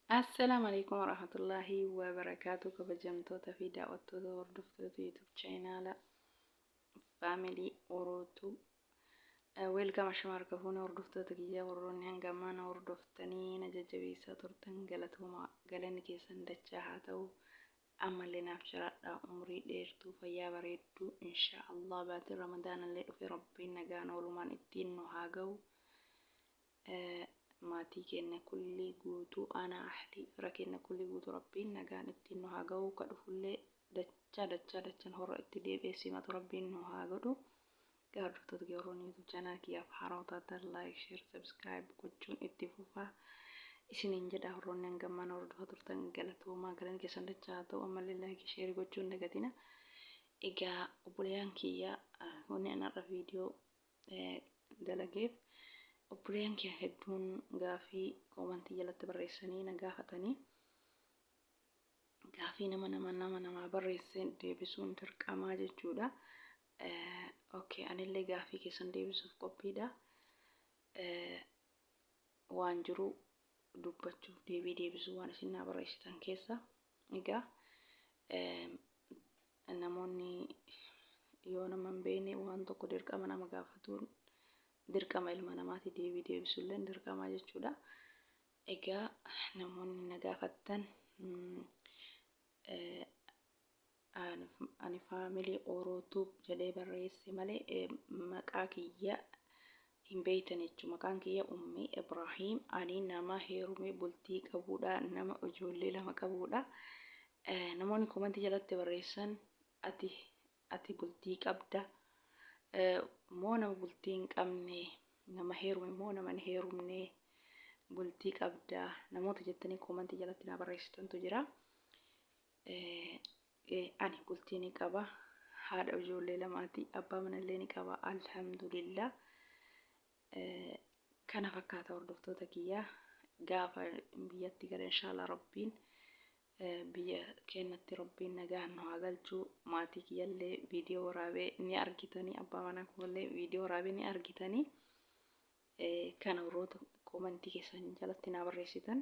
Assalaamu alaykum warahmatullahi wabarakaatu kabajamtoota fi daawwattoota hordoftoota YouTube chaanaala Faamilii Orootuu. Weelkama shamarka fuuna hordoftoota kiyyaa warroonni hangamaan hordoftanii na jajjabeessaa turtan galatoomaa galanni keessan dachaa haa ta'u. Ammallee naaf jiraadhaa umrii dheertuu fayyaa bareedduu inshaa Allah baatii ramadaanallee dhufe rabbiin nagaan oolumaan ittiin nu haa ga'u. maatii keenya kulli guutuu ana ahli fira keenya kulli guutuu rabbiin nagaan ittiin nu haa ga'u ka dhufullee dachaan horra itti deebi'ee matu rabbiin nu haa godhu. Hordoftoota kiyya warroonni YouTube channel kiyyaaf haaraa taatan like share subscribe gochuun itti fufaa isiniin jedha. Warroonni hangammaan hordofaa turtan galatoomaa galanni keessan dachaa haa ta'u. Ammallee like share gochuun dagatina. Egaa obboleeyyan kiyya wanni anarra viidiyoo dalageef obboleeyyan kiyya hedduun gaafii koomantii jalatti barreessanii na gaafatanii gaafii nama barreesseen deebisuun dirqamaa jechuudha. Okay, anillee gaafii keessan deebisuuf qophiidha. Waan jiru dubbachuuf deebisuu waan isin na barreessitan keessa. Egaa namoonni yoo nama hin beekne waan tokko dirqama nama gaafatuun dirqama ilma namaati deebisuullee dirqama jechuudha. Egaa namoonni na gaafattan ani Faamilii Orootuu jedhee barreesse malee maqaa kiyya hin beektan jechuudha. Maqaan kiyya Ummii Ibraahim. Ani nama heerumee bultii qabuudha, nama ijoollee lama qabuudha. Namoonni koomantii jalatti barreessan ati bultii qabda moo nama bultii hin qabne, nama heerume moo nama hin heerumne bultii qabda namoota jettanii koomantii jalatti na barreessitantu jira. Ani bultii ni qaba, haadha ijoollee lamaati, abbaa manallee ni qaba alhamdulillah. Kana fakkaata hordoftoota kiyyaa. Gaafa biyyatti gala inshallah rabbiin biyya keenyatti rabbiin nagaan nu haa galchu. Maatii kiyyallee viidiyoo waraabee ni argitanii, abbaa manaa kiyallee viidiyoo waraabee ni argitanii. Kana warroota koomantii keessan jalatti na barreessitan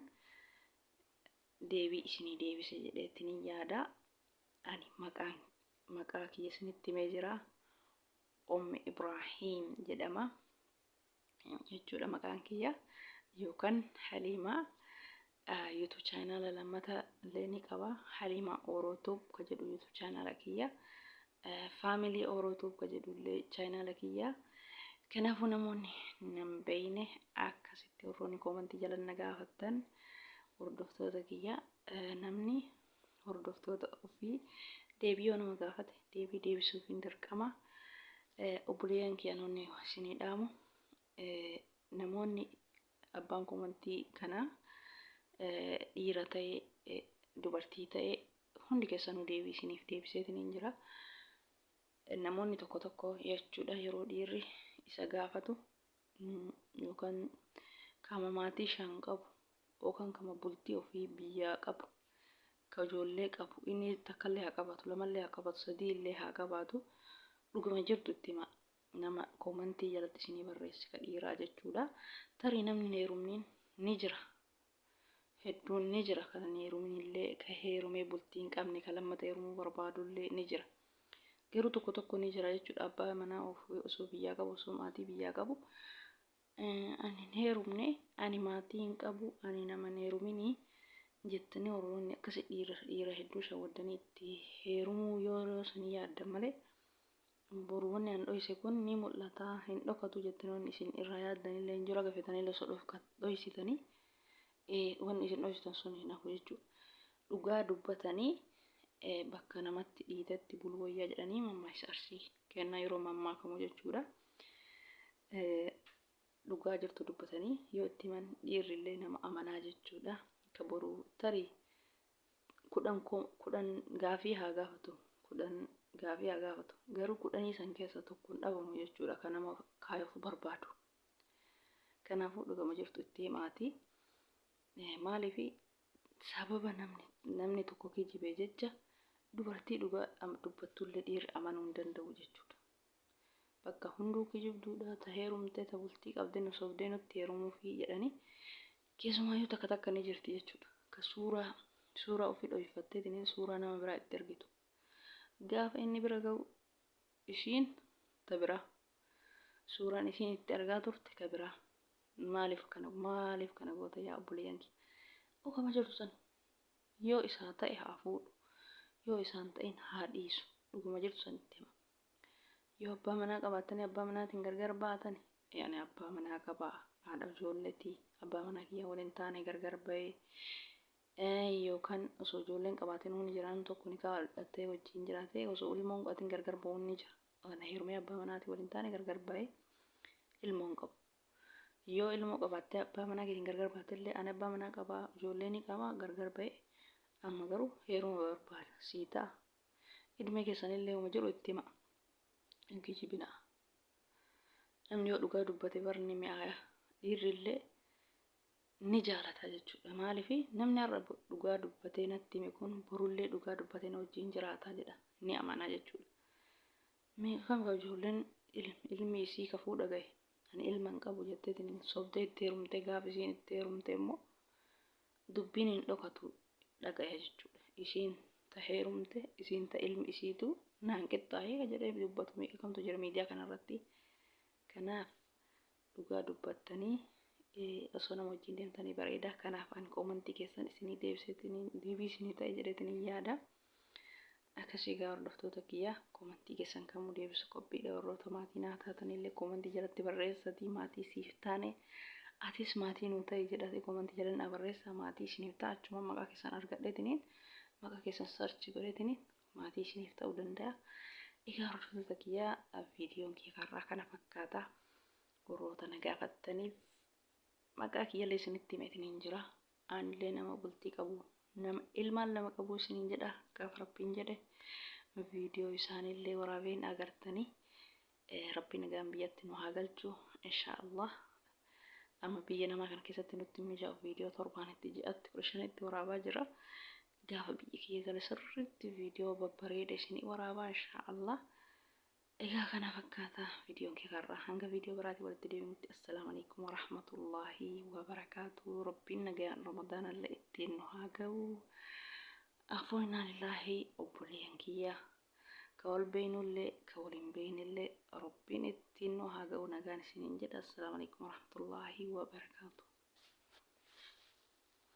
deebii isinii deebise jedheetiin yaada. Ani maqaa kiyya isinitti himee jira. Ummi Ibraahim jedhama jechuudha maqaan kiyya, yookaan Haliimaa. YouTube channel lammata illee ni qaba, Haliimaa Orootuu ka jedhu YouTube channel kiyya. Faamilii Orootuu ka jedhullee channel kiyya. Kanaafuu namoonni nan beeyne akkasitti warroonni koomantii jala na gaafattan hordoftoota kiyya, namni hordoftoota ofii deebii yoo nama gaafate deebisuuf hin dirqama. Obboleeyyan kiyya namoonni isinii dhaamu namoonni abbaan koomantii kana dhiira ta'e dubartii ta'e hundi keessanuu deebii isiniif deebiseetiin hin jira. Namoonni tokko jechuudha yeroo dhiirri isa gaafatu yookaan kama maatii shan qabu yookaan kama bultii ofii biyyaa qabu ka ijoollee qabu inni takkallee haa qabatu, lamallee haa qabatu, sadiillee haa qabaatu, dhuguma jirtu itti hima. Nama koomantii jalatti isinii barreesse ka dhiiraa jechuudha. Tarii namni hin heerumniin ni jira, hedduun ni jira. Kan hin heeruminillee ka heerumee bultii hin qabne ka lammata heerumuu barbaadullee ni jira. Garuu tokko ni jira jechuudha. Abbaa manaa osoo biyyaa qabu, osoo maatii biyyaa qabu, ani hin heerumne, ani maatii hin qabu, ani nama hin heeruminii jettanii warroonni akkasii dhiira hedduu shawwaddanii itti heerumuu yoo isin yaaddan malee boru wanni an dhoyse kun ni mul'ata hin dhokatu jettanii isin irraa yaaddanillee hin jira. Gafetanii osoo dhoysitanii wanni isin dhoysitan sun hin hafu jechuudha. Dhugaa dubbatanii bakka namatti dhiitetti bulu wayyaa jedhanii mammaaksa Arsii kennaa yeroo mammaakamu jechuudha. Dhugaa jirtu dubbatanii yoo itti himan dhiirrillee nama amanaa jechuudha. Ka boru tarii kudhan gaafii haa gaafatu, garuu kudhanii san keessa tokkoon dhabamu jechuudha kan nama kaayuuf barbaadu. Kanaafuu dhugama jirtu itti himaati. Maaliif sababa namni tokko kijibee jecha dubartii dhugaa dubbattullee dhiirri amanuu hin danda'u jechuudha. Bakka hunduu kijibduudha, ta heerumte ta bultii qabdeen osoo nutti heerumuufi jedhanii Keessumaayyuu takka takka ni jirti jechuudha. Ka suuraa ofii dho'ifatteetiin suuraa nama biraa itti ergitu. Gaafa inni bira ga'u ishiin ta biraa. Suuraan isiin itti argaa turte ka biraa. Maaliif kana goota yaa obboleeyyan kiyya. Dhugama jirtu san yoo isaa ta'e haa fuudhu. Yoo isaan ta'in haa dhiisu. Dhuguma jirtu sanitti hima. Yoo abbaa manaa qabaattanii abbaa manaatiin gargar baatan ani abbaa manaa qabaa. Haadha ijoolleetii abbaa manaa kiyya waliin taane gargar bahee yookaan osoo ijoolleen qabaatiin humni jiraan tokko ni kaa'adhatee wajjin jiraatee osoo ilmoon qabatiin gargar bahuun ni jira. Ana hirmee abbaa manaatii waliin taane gargar bahee ilmoon qabu. Yoo ilmoo qabaattee abbaa manaa keetiin gargar baattellee ani abbaa manaa qabaa ijoollee ni qabaa gargar bahee amma garuu heeruma barbaada sii ta'a. Ilmee keessanillee uma jiru itti hima. Inki jibinaa. Namni yoo dhugaa dubbate barni mi'aaya. Dhiirrillee ni jaalata jechuudha. Maaliif namni har'a dhugaa dubbatee natti hime kun borullee dhugaa dubbatee na wajjin jiraataa jedha. Ni amana jechuudha. Kan ijoolleen ilmi isii ka fuudha gahe. Ani ilma hin qabu jetteetiin sobdee itti heerumte gaafa isiin itti heerumte immoo dubbiin hin dhokatu dhagaya jechuudha. Isiin ta heerumte isiin ta ilmi isiitu naan qixxaayee jedhee dubbatu meeqa kamtu jira miidiyaa kanarratti. Kanaaf dhugaa dubbattanii osoo nama wajjin deemtanii bareeda. Kanaaf ani komantii keessan isinii deebiseetiin deebii isinii ta'e jedheetiin yaada. Akkasii gaa hordoftoota kiyyaa komantii keessan kamuu deebisu qophiidha. Warroota maatii naa taatanillee komantii jalatti barreessatii maatii siif taane atis maatii nuu ta'e jedhate komantii jalan barreessaa maatii isiniif ta'a achuma maqaa keessan argadheetiniin maqaa keessan sarchi godheetiniin maatii isiniif ta'uu danda'a. Egaa hordoftoota kiyyaa viidiyoon kiyya kanarraa kana fakkaata. Warroota na gaafattaniif maqaa kiyyallee isinitti himeetiniin jira. Anillee nama bultii qabu nama ilmaan lama qabu isiniin jedha gaafa rabbiin jedhe viidiyoo isaanillee waraabeen agartanii rabbiin nagaan biyyatti nu haa galchu inshaallah. Amma biyya namaa kana keessatti nutti mijaa'u viidiyoo torbaanitti ji'atti 15tti waraabaa jira. Gaafa biyya kiyya gale sirriitti viidiyoo babbareeda isinii waraabaa inshaallah. Egaa kana fakkaata viidiyoon kee kanarraa hanga viidiyoo biraatii walitti deebinutti assalaamu alaykum warahmatullaahi wabarakaatuh. Rabbiin nagaan ramadaanallee ittiin nu haa ga'u. Afuun inna lillahi obboleeyyan kiyya ka wal beeynullee ka waliin beeynillee rabbiin ittiin nu haa ga'u nagaan isiniin jedha. Assalaamu alaykum warahmatullaahi wabarakaatuh.